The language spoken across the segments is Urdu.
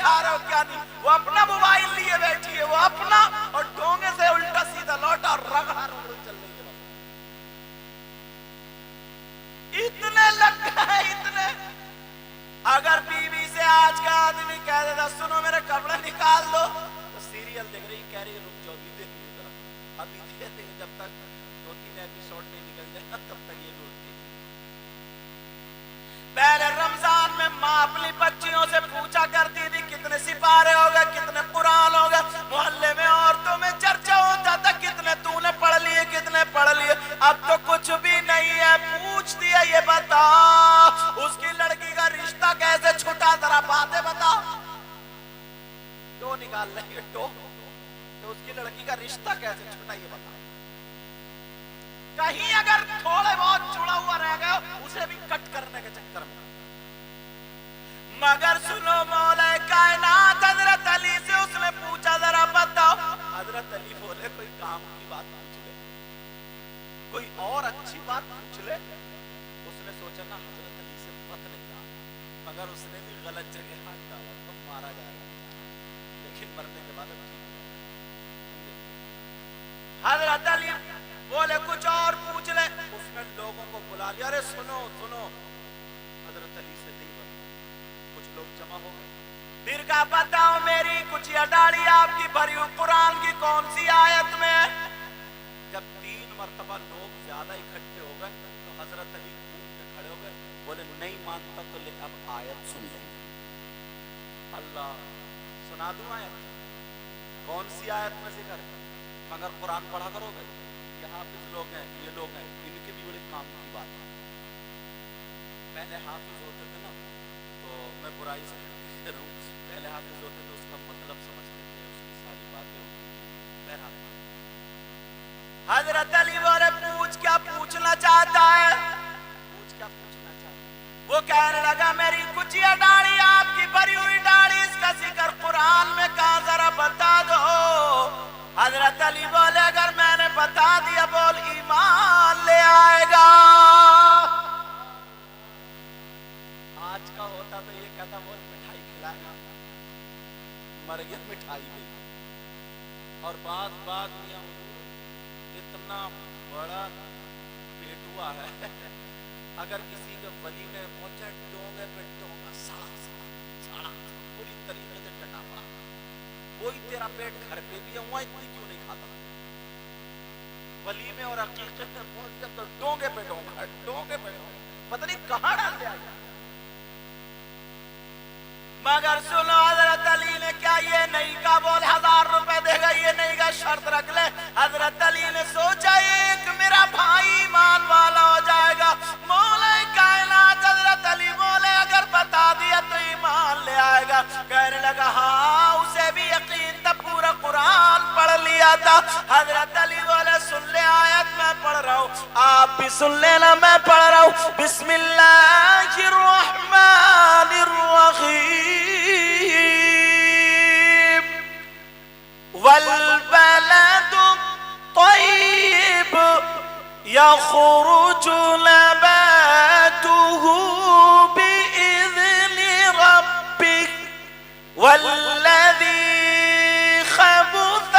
کھا رہے ہو کیا نہیں. وہ اپنا موبائل لیے بیٹھی ہے, وہ اپنا, اور ڈھونگے سے الٹا سیدھا لوٹا اور رگڑا رگڑ چل رہی ہے. اتنے لگ گئے اتنے. اگر بیوی سے آج کا آدمی کہہ دیتا سنو میرے کپڑے نکال دو, تو سیریل دیکھ رہی کہہ رہی رک جاؤ ابھی دیکھ رہی, ابھی دیکھ رہی, جب تک 2-3 ایپیسوڈ نہیں نکل جائے تب تک یہ ڈھونڈتی. پہلے رمضان میں ماں اپنی بچیوں سے پوچھا کرتی تھی کتنے سپارے ہو گئے, کتنے قرآن ہو گئے. محلے میں عورتوں میں چرچا ہوتا تھا کتنے تو نے پڑھ لیے, کتنے پڑھ لیے. اب تو کچھ بھی نہیں ہے, پوچھتی ہے یہ بتا اس کی لڑکی کا رشتہ کیسے چھٹا, ذرا باتیں بتا. ٹو نکال رہی ہے ٹو, تو اس کی لڑکی کا رشتہ کیسے چھٹا یہ بتا. کہیں اگر تھوڑے بہت جڑا ہوا رہ گیا اسے بھی کٹ کرنے کے چکر میں. مگر سنو مولا کائنات حضرت علی سے اس نے پوچھا ذرا بتاؤ. حضرت علی بولے کوئی کام کی بات پوچھ لے, کوئی اور اچھی بات پوچھ لے. اس نے سوچا نا حضرت علی سے مت نہیں کہا, مگر اس نے بھی غلط جگہ ہاتھ ڈالا تو مارا جائے گا, لیکن مرنے کے بعد حضرت علی بولے کچھ اور پوچھ لے. اس نے لوگوں کو بلا لیا, ارے سنو سنو, حضرت علی سے نہیں بنا. کچھ لوگ جمع ہو گئے, پھر کہا بتاؤ میری کچھ داڑھی آپ کی بھری ہوئی قرآن کی کون سی آیت میں. جب 3 مرتبہ لوگ زیادہ اکٹھے ہو گئے تو حضرت علی اٹھ کے کھڑے ہو گئے, بولے نہیں مانتا تو لے اب آیت سن لیں. اللہ سنا دوں آیت, کون سی آیت میں ذکر ہے, مگر قرآن پڑھا کرو گے. یہ حافظ لوگ ہیں, یہ لوگ ہیں, ان کے بھی بڑے کام کی بات ہے. پہلے حافظ ہوتے تھے نا, تو میں برائی سے کہہ رہا ہوں, پہلے حافظ ہوتے تھے اس کا مطلب سمجھتے تھے, اس کی ساری باتیں ہوتی تھی. بہرحال حضرت علی بولے پوچھ کیا پوچھنا چاہتا ہے, پوچھ کیا پوچھنا چاہتا ہے. وہ کہنے لگا میری کچھ داڑھی آپ کی بھری ہوئی داڑھی, اس کا ذکر قرآن میں کہاں ذرا بتا دو. حضرت علی بولے اگر میں نے بتا دیا بول ایمان لے آئے گا. آج کا ہوتا تو یہ کہتا بول مٹھائی کھلائے گا, مر گیا مٹھائی گئی. اور بعض میاں اتنا بڑا پیٹوا ہے, اگر کسی کے ولی میں پہنچا ڈونگے پہ ڈونگا سڑا پوری طریقے سے ٹٹا پڑا, کوئی تیرا پیٹ گھر پہ بھی ہے وہاں اتنی کیوں نہیں کھاتا. ولی میں اور عقیقے میں پہنچ جب تو ڈونگے پہ ڈونگا, ڈونگے پہ ڈونگا, پتہ نہیں کہاں ڈال دیا. مگر سنو حضرت علی نے کیا یہ نہیں کہا بول 1000 روپے دے گا, یہ نہیں کہا شرط رکھ لے. حضرت علی نے سوچا ایک میرا بھائی ایمان والا ہو جائے گا. مولا کائنات حضرت علی بولے اگر بتا دیا تو ایمان لے آئے گا. کہنے لگا ہاں اسے بھی یقین تھا, پورا قرآن پڑھ لیا تھا. حضرت علی بولے سن لے آیت میں پڑھ رہا ہوں, آپ بھی سن لینا میں پڑھ رہا ہوں. بسم اللہ الرحمن الرحیم. والبلد الطيب يخرج نباته بإذن ربه والذي خبث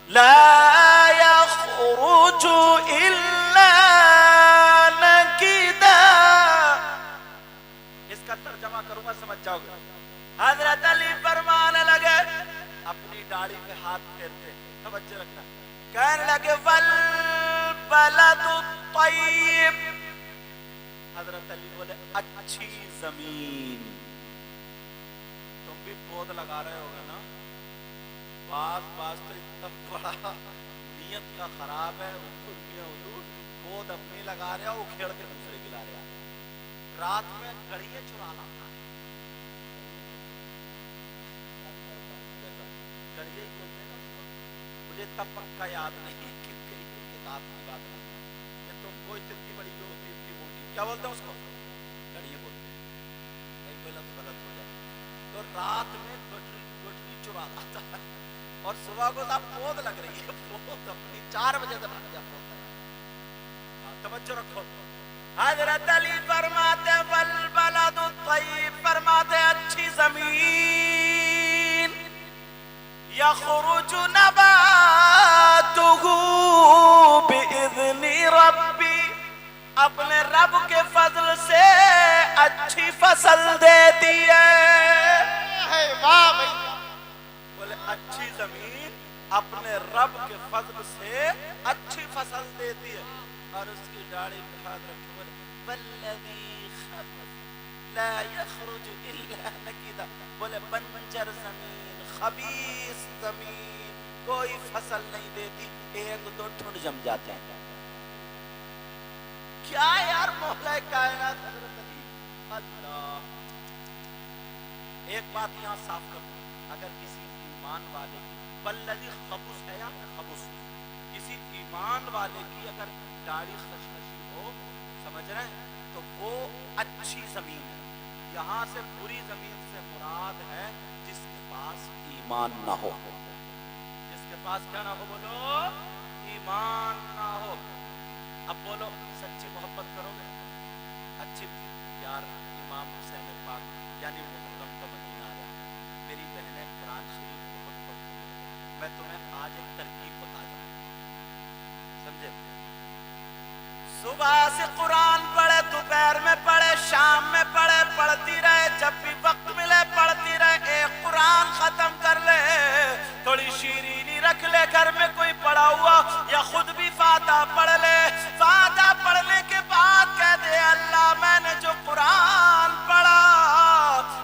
لا يخرج إلا نكدا. اس کا ترجمہ کروں گا سمجھ جاؤ گے. حضرت علی فرمانے لگے اپنی داڑھی پہ ہاتھ پھیرتے, توجہ رکھنا, کہنے لگے والبلد الطیب. حضرت علی بولے اچھی زمین. تم بھی پود لگا رہے ہوگے نا, بعض تو اتنا بڑا نیت کا خراب ہے, پود اپنی لگا رہا اکھیڑ کے دوسرے کی لا رہا, رات میں گڑیے چرا لاتا ہے. گڑیے ہی بولتے ہیں نا اس کو, مجھے تب پکا یاد نہیں کس کتاب کی بات ہے کہ تم کو اتنی بڑی جو ہوتی اتنی موٹی, کیا بولتے ہیں اس کو, گڑیے بولتے ہیں. نہیں بولا تو غلط ہو جائے. تو رات میں گٹری چرا لاتا ہے اور صبح کو صاحب پود لگ رہی ہے, پود اپنی 4 بجے سے بن گیا پود. توجہ رکھو, حضرت علی فرماتے والبلد الطیب، فرماتے اچھی زمین یخرج نباتہ بإذن ربی، اپنے رب کے فضل سے اچھی فصل دیتی ہے۔ واہ بھیا، بولے اچھی زمین اپنے رب کے فضل سے اچھی فصل دیتی ہے، اور اس کی داڑھی پہ ہاتھ رکھے بولے والذی خبث لا یخرج الا نکدا، بولے بنجر زمین، خبیث زمین کوئی فصل نہیں دیتی، ایک دو ٹھنڈ جم جاتے ہیں۔ کیا یار مولا کائنات حضرت علی، اللہ۔ ایک بات یہاں صاف کر دوں، اگر کسی ایمان والے کی بلدی خبوس ہے یا خبوس، کسی ایمان والے کی اگر داڑھی خشخشی ہو، سمجھ رہے ہیں، تو وہ اچھی زمین ہے۔ یہاں سے بری زمین سے مراد ہے جس کے پاس ایمان نہ ہو، جس کے پاس کیا نہ ہو، بولو ایمان نہ ہو۔ اب بولو سچی محبت کرو گے، اچھی یار امام حسین پاک یعنی محرم کا مہینہ آیا، میری بہنیں قرآن شریف بہت پڑھتی ہیں، میں تمہیں آج ایک ترکیب بتا دوں، سمجھے؟ صبح سے قرآن پڑھے، دوپہر میں پڑھے، شام میں پڑھے، پڑھتی رہے، جب بھی وقت ملے پڑھتی رہے، ایک قرآن ختم کر لے، تھوڑی شیرینی رکھ لے گھر میں کوئی پڑھا ہوا، یا خود بھی فاتحہ پڑھ لے، فاتحہ پڑھنے کے بعد کہہ دے اللہ میں نے جو قرآن پڑھا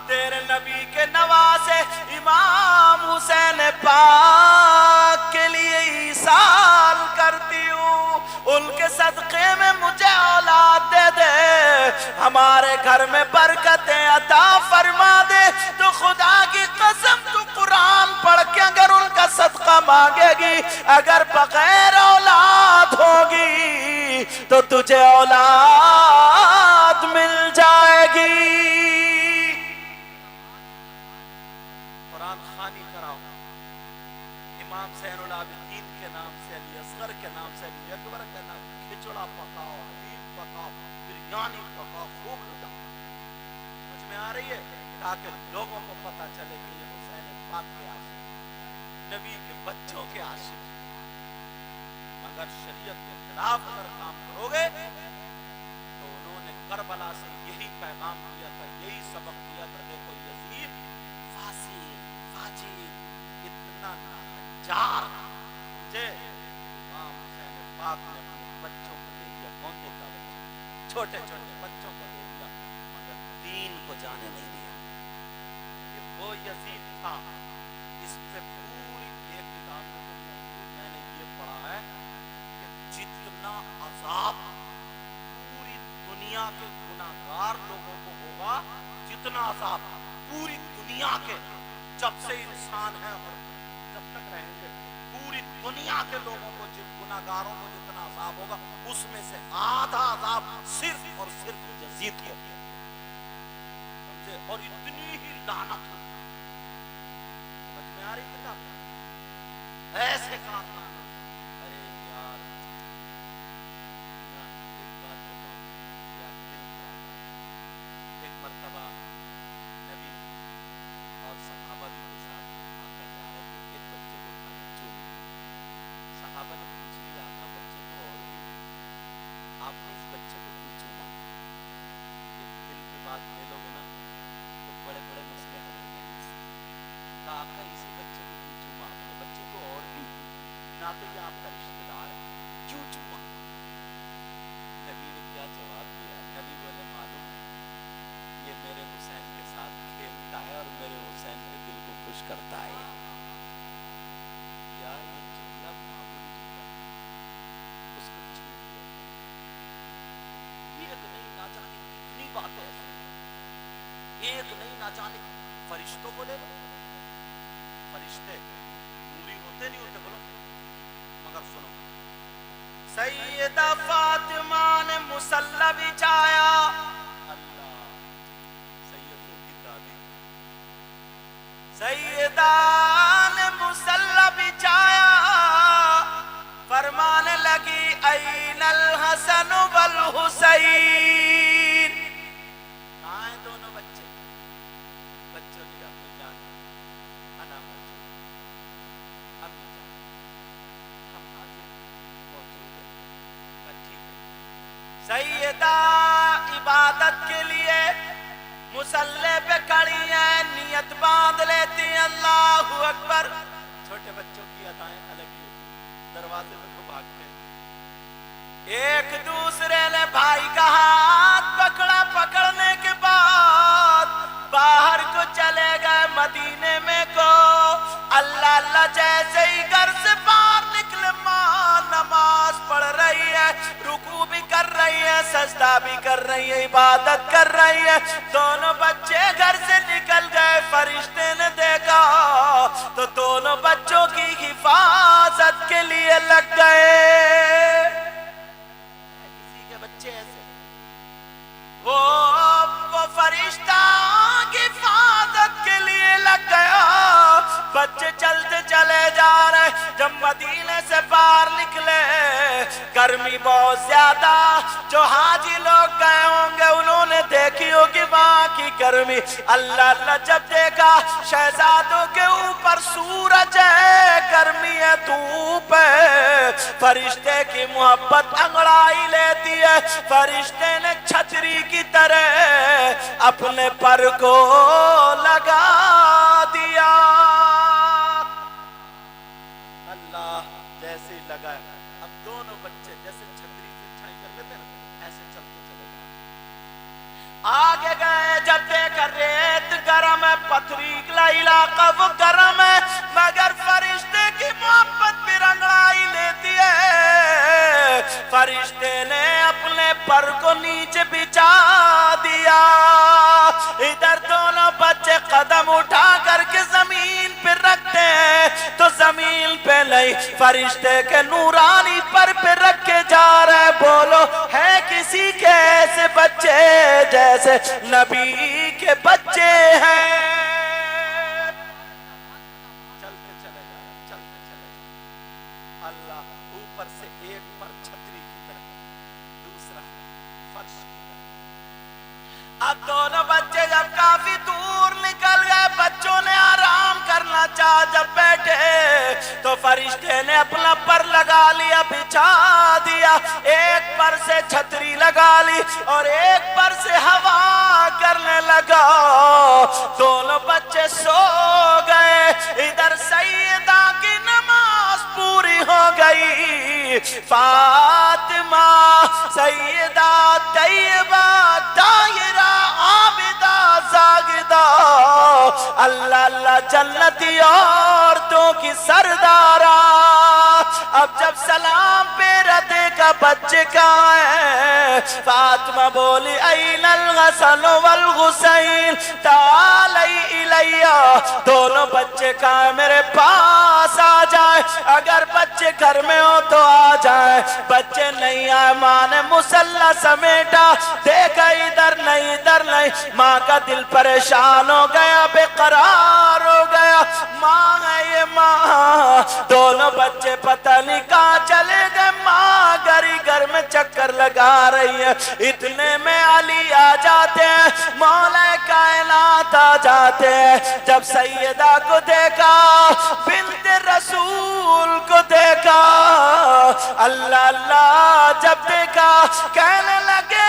تیرے نبی کے نواسے امام حسین پاک کے لیے ایصال کرتی ہوں، ان کے صدقے میں مجھے اولاد دے دے، ہمارے گھر میں برکتیں عطا فرما دے۔ تو خدا کی قسم تو قرآن پڑھ کے اگر ان کا صدقہ مانگے گی، اگر بغیر اولاد ہوگی تو تجھے اولاد مل جائے گی۔ قرآن خوانی کراؤ، امام زین العابدین کے نام سے، علی اصغر کے نام سے، علی اکبر کے نام سے کھچڑا پکاؤ، حلیم پکاؤ، بریانی پکاؤ، خوب لٹاؤ، سمجھ میں آ رہی ہے؟ تاکہ لوگوں کو پتا چلے کہ یہ حسین پاک کے عاشق، نبی کے بچوں کے عاشق۔ اگر شریعت کے خلاف اگر کام کرو گے تو انہوں نے کربلا سے یہی پیغام دیا تھا، یہی سبق دیا تھا، دیکھو یزید فاسق، فاجر، اتنا ناہنجار، سمجھے؟ امام حسین پاک نے اپنے بچوں کو دے دیا، کون دیتا بچوں؟ چھوٹے چھوٹے بچوں کو دے دیا، مگر دین کو جانے نہیں دیا۔ یہ وہ یزید تھا، اس پہ پوری ایک کتاب میں تو موجود، میں نے یہ پڑھا ہے کہ جتنا عذاب پوری دنیا کے گناہگار لوگوں کو ہوگا، جتنا عذاب پوری دنیا کے جب سے انسان ہے اور جب تک رہیں گے، پوری دنیا کے لوگوں کو، گناہگاروں کو جتنا عذاب ہوگا، اس میں سے آدھا عذاب صرف اور صرف یزید کو، سمجھے؟ اور اتنی ہی لعنت، سمجھ میں آ رہی کتاب؟ ایسے کارنامے، ارے یار ایک بات بتاؤں، یار دل خراب ہے۔ ایک مرتبہ نبی اور صحابہ بھی کے ساتھ آقا جا رہے تھے، ایک بچے کو کھانے چوم لیا، صحابہ نے پوچھ لیا آقا بچے کو اور بھی آپ نے اس بچے کو کیوں چوما؟ یہ دل کی بات لے لو گے نا تو بڑے بڑے مسئلے حل ہو جائیں گے۔ کہا آقا اسی بچے کو کیوں چوما آپ نے؟ بچے کو اور بھی نہ تو یہ آپ کا رشتہ دار ہے، کیوں چوما؟ نبی نے کیا جواب دیا؟ نبی بولے معلوم یہ میرے حسین کے ساتھ کھیلتا ہے اور میرے حسین کے دل کو خوش کرتا ہے۔ یار یہ جملہ معمولی جملہ اس کو چھوڑ دیا، ایک نہیں نہ جانے کتنی باتیں ایسی ہیں، ایک نہیں نہ جانے فرشتوں کو لے لو، فرشتے پوری ہوتے نہیں ہوتے بولو، مگر سنو سیدہ فاطمہ نے مصلی بچھایا، اللہ سیدوں کی دادی، سیدہ نے مصلی بچھایا، فرمانے لگی لگی این الحسن والحسین، کہاں ہیں دونوں بچے؟ بچوں نے امی جان انا موجود، امی جان ہم حاضر موجود ہیں، ٹھیک ہے۔ سیدہ عبادت کے لیے مصلی پہ کھڑی ہیں، نیت باندھ لیتی ہیں، اللہ اکبر۔ چھوٹے بچوں کی عطائیں الگ ہی ہوتی ہیں، دروازے میں کو بھاگتے ہیں، ایک دوسرے نے بھائی کا ہاتھ پکڑا، پکڑنے کے بعد باہر کو چلے گئے مدینے میں کو۔ اللہ اللہ جیسے ہی گھر سے باہر نکلے، ماں نماز پڑھ رہی ہے، رکوع بھی کر رہی ہے، سجدہ بھی کر رہی ہے، عبادت کر رہی ہے۔ دونوں بچے گھر سے نکل گئے، فرشتے نے دیکھا تو دونوں بچوں کی حفاظت کے لیے لگ گئے۔ کسی کے بچے ایسے وہ فرشتہ کی حفاظت کے لیے لگ گیا، بچے چلتے چلے جا رہے۔ جب مدینے سے باہر نکلے، گرمی بہت زیادہ، جو حاجی لوگ گئے ہوں گے انہوں نے دیکھی ہوگی وہاں کی گرمی۔ اللہ اللہ جب دیکھا شہزادوں کے اوپر سورج ہے، گرمی ہے، دھوپ ہے، فرشتے کی محبت انگڑائی لیتی ہے، فرشتے نے چھتری کی طرح اپنے پر کو لگا دیا۔ اللہ جیسے ہی لگا، اب دونوں بچے جیسے چھتری سے چھائی کر لیتے ہیں ایسے چلتے چلے گئے، آگے گئے۔ جب دیکھا ریت گرم ہے، پتھریلا علاقہ وہ گرم ہے، مگر فرشتے کی محبت بھی رنگڑائی لیتی ہے۔ فرشتے نے اپنے پر کو نیچے بچھا دیا، ادھر دونوں بچے قدم اٹھا کر کے زمین پہ رکھتے ہیں تو زمین پہ نہیں، فرشتے کے نورانی پر پہ رکھے جا رہے۔ بولو ہے کسی کے ایسے بچے جیسے نبی کے بچے ہیں؟ چلتے چلے جا، چلتے چلے جا، اللہ اوپر سے ایک پر چھتری کی طرح، دوسرا فرش کی طرح۔ اب دونوں بچے جب کافی دور نکل گئے، بچوں نے آرام کرنا چاہا، جب بیٹھے تو فرشتے نے اپنا پر لگا لیا، بچھا دیا، ایک پر سے چھتری لگا لی اور ایک پر سے ہوا کرنے لگا۔ دونوں بچے سو گئے، ادھر سیدہ کی نماز پوری ہو گئی، فاطمہ سیدہ طیبہ طاہرہ عابدہ زاہدہ، اللہ اللہ جنتی عورتوں کی سردارہ۔ اب جب سلام پیرا دیکھا بچے کہاں ہیں، فاطمہ بولی این الحسن والحسین تعالی الیہ، دونوں بچے کہاں ہیں، میرے پاس آ جائیں، اگر بچے گھر میں ہو تو آ جائیں۔ بچے نہیں آئے، ماں نے مسلح سمیٹا، دیکھا ادھر نہیں ادھر نہیں، ماں کا دل پریشان ہو گیا، بے قرار ہو گیا، ماں ہے یہ ماں۔ دونوں بچے پتہ نہیں کہاں چلے گئے، ماں گھر ہی گھر میں چکر لگا رہی ہے۔ اتنے میں علی آ جاتے ہیں، مولا کائنات آ جاتے ہیں۔ جب سیدہ کو دیکھا، بنت رسول کو دیکھا، اللہ اللہ جب دیکھا کہنے لگے،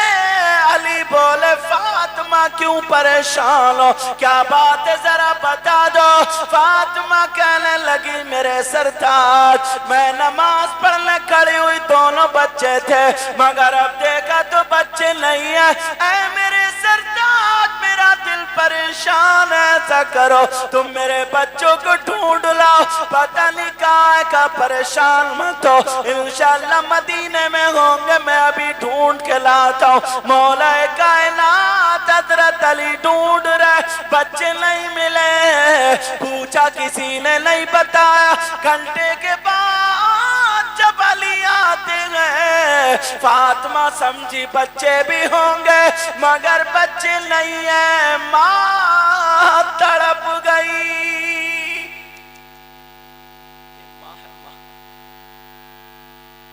علی بولے فاطمہ کیوں پریشان ہو، کیا بات ہے ذرا بتا دو۔ فاطمہ کہنے لگی میرے سرتاج، میں نماز پڑھنے کھڑی ہوئی، دونوں بچے تھے مگر اب دیکھا تو بچے نہیں ہیں، اے میرے سرتاج میرا دل پریشان ہے، ایسا کرو تم میرے بچوں کو ڈھونڈ لاؤ، پتہ نہیں کہاں ہے، کہا پریشان مت ہو، انشاءاللہ مدینے میں ہوں گے، میں ابھی ڈھونڈ کے لاتا ہوں۔ مولا کائنات حضرت علی ڈھونڈ رہے، بچے نہیں ملے، پوچھا کسی نے نہیں بتایا۔ گھنٹے کے بعد جب علی آتے ہیں، فاطمہ سمجھی بچے بھی ہوں گے مگر بچے نہیں ہیں، ماں تڑپ گئی۔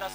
10